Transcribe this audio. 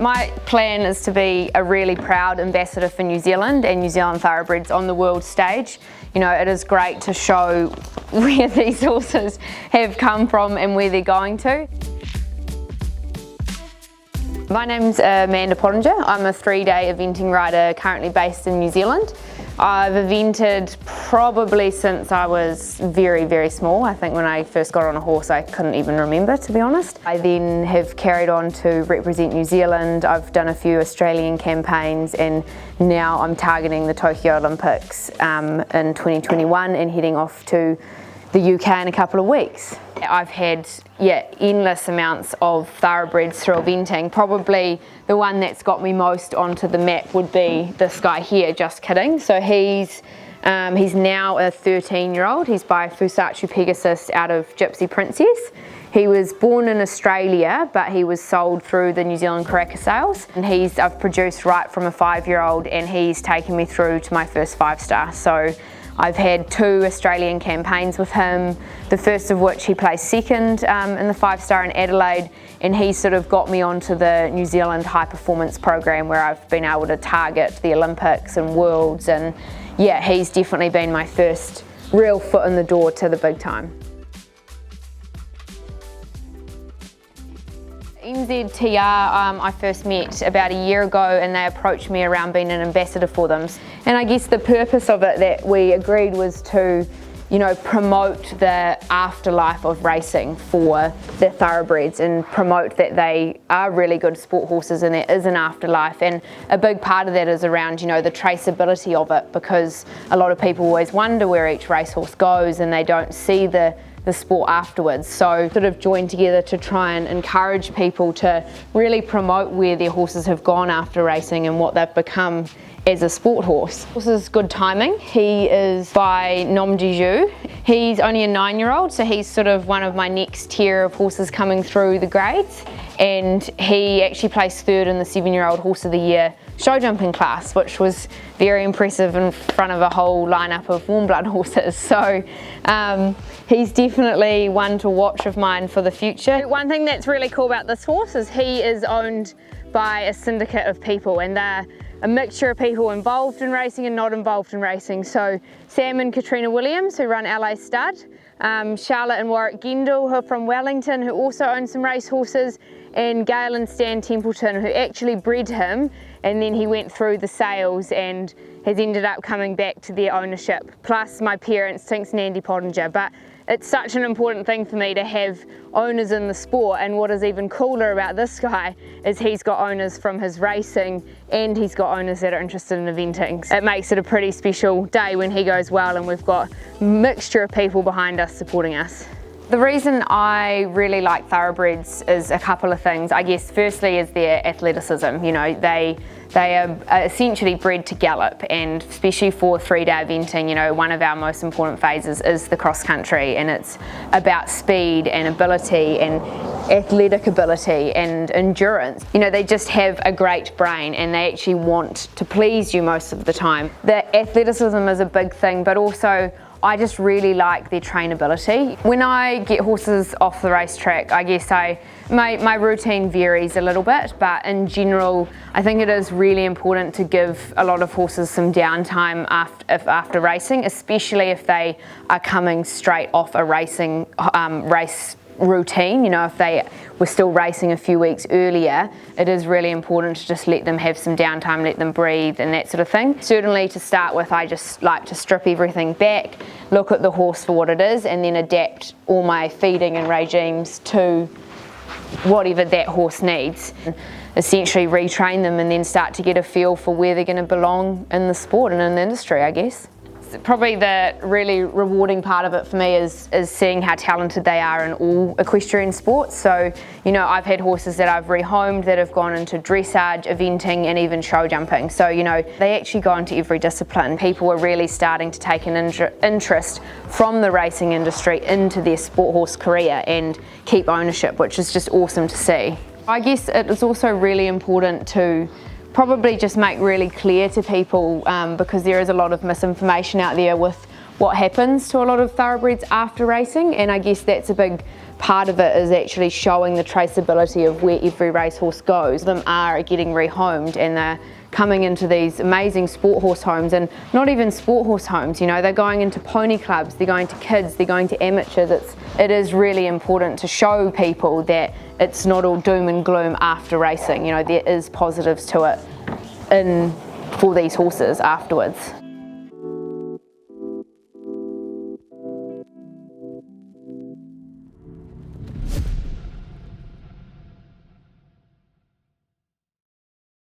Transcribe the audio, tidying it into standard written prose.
My plan is to be a really proud ambassador for New Zealand and New Zealand thoroughbreds on the world stage. You know, it is great to show where these horses have come from and where they're going to. My name's Amanda Pottinger. I'm a 3-day eventing rider currently based in New Zealand. I've evented probably since I was very small. I think when I first got on a horse I couldn't even remember, to be honest. I then have carried on to represent New Zealand. I've done a few Australian campaigns and now I'm targeting the Tokyo Olympics in 2021 and heading off to the UK in a couple of weeks. I've had endless amounts of thoroughbreds through eventing. Probably the one that's got me most onto the map would be this guy here, just kidding. So he's now a 13-year-old. He's by Fusaichi Pegasus out of Gypsy Princess. He was born in Australia, but he was sold through the New Zealand Cracker sales. And I've produced right from a 5-year-old and he's taken me through to my first 5-star. So I've had 2 Australian campaigns with him, the first of which he placed second in the 5-star in Adelaide, and he sort of got me onto the New Zealand high performance program where I've been able to target the Olympics and Worlds, and yeah, he's definitely been my first real foot in the door to the big time. NZTR I first met about a year ago and they approached me around being an ambassador for them. And I guess the purpose of it that we agreed was to, you know, promote the afterlife of racing for the thoroughbreds and promote that they are really good sport horses and there is an afterlife. And a big part of that is around, you know, the traceability of it, because a lot of people always wonder where each racehorse goes and they don't see the sport afterwards. So sort of joined together to try and encourage people to really promote where their horses have gone after racing and what they've become as a sport horse. This is good timing. He is by Nom de Jeu. He's only a 9-year-old, so he's sort of one of my next tier of horses coming through the grades. And he actually placed 3rd in the 7-year-old Horse of the Year show jumping class, which was very impressive in front of a whole lineup of warm blood horses. So he's definitely one to watch of mine for the future. One thing that's really cool about this horse is he is owned by a syndicate of people, and they're a mixture of people involved in racing and not involved in racing. So Sam and Katrina Williams, who run LA Stud, Charlotte and Warwick Gendel, who are from Wellington, who also own some race horses, and Gail and Stan Templeton, who actually bred him, and then he went through the sales and has ended up coming back to their ownership, plus my parents, Tinks and Andy Pottinger. But it's such an important thing for me to have owners in the sport, and what is even cooler about this guy is he's got owners from his racing and he's got owners that are interested in eventing. It makes it a pretty special day when he goes well and we've got a mixture of people behind us supporting us. The reason I really like thoroughbreds is a couple of things. I guess firstly is their athleticism. You know, they are essentially bred to gallop, and especially for 3-day eventing, you know, one of our most important phases is the cross country, and it's about speed and ability and athletic ability and endurance. You know, they just have a great brain and they actually want to please you most of the time. The athleticism is a big thing, but also I just really like their trainability. When I get horses off the racetrack, I guess my routine varies a little bit, but in general, I think it is really important to give a lot of horses some downtime after racing, especially if they are coming straight off a racing race routine. You know, if they were still racing a few weeks earlier, it is really important to just let them have some downtime, let them breathe and that sort of thing. Certainly to start with, I just like to strip everything back, look at the horse for what it is, and then adapt all my feeding and regimes to whatever that horse needs. Essentially retrain them and then start to get a feel for where they're going to belong in the sport and in the industry, I guess. Probably the really rewarding part of it for me is seeing how talented they are in all equestrian sports. So, you know, I've had horses that I've rehomed that have gone into dressage, eventing and even show jumping. So, you know, they actually go into every discipline. People are really starting to take an interest from the racing industry into their sport horse career and keep ownership, which is just awesome to see. I guess it is also really important to probably just make really clear to people, because there is a lot of misinformation out there with what happens to a lot of thoroughbreds after racing, and I guess that's a big part of it, is actually showing the traceability of where every racehorse goes. Them are getting rehomed and they're coming into these amazing sport horse homes, and not even sport horse homes, you know, they're going into pony clubs, they're going to kids, they're going to amateurs. It is really important to show people that it's not all doom and gloom after racing. You know, there is positives to it for these horses afterwards.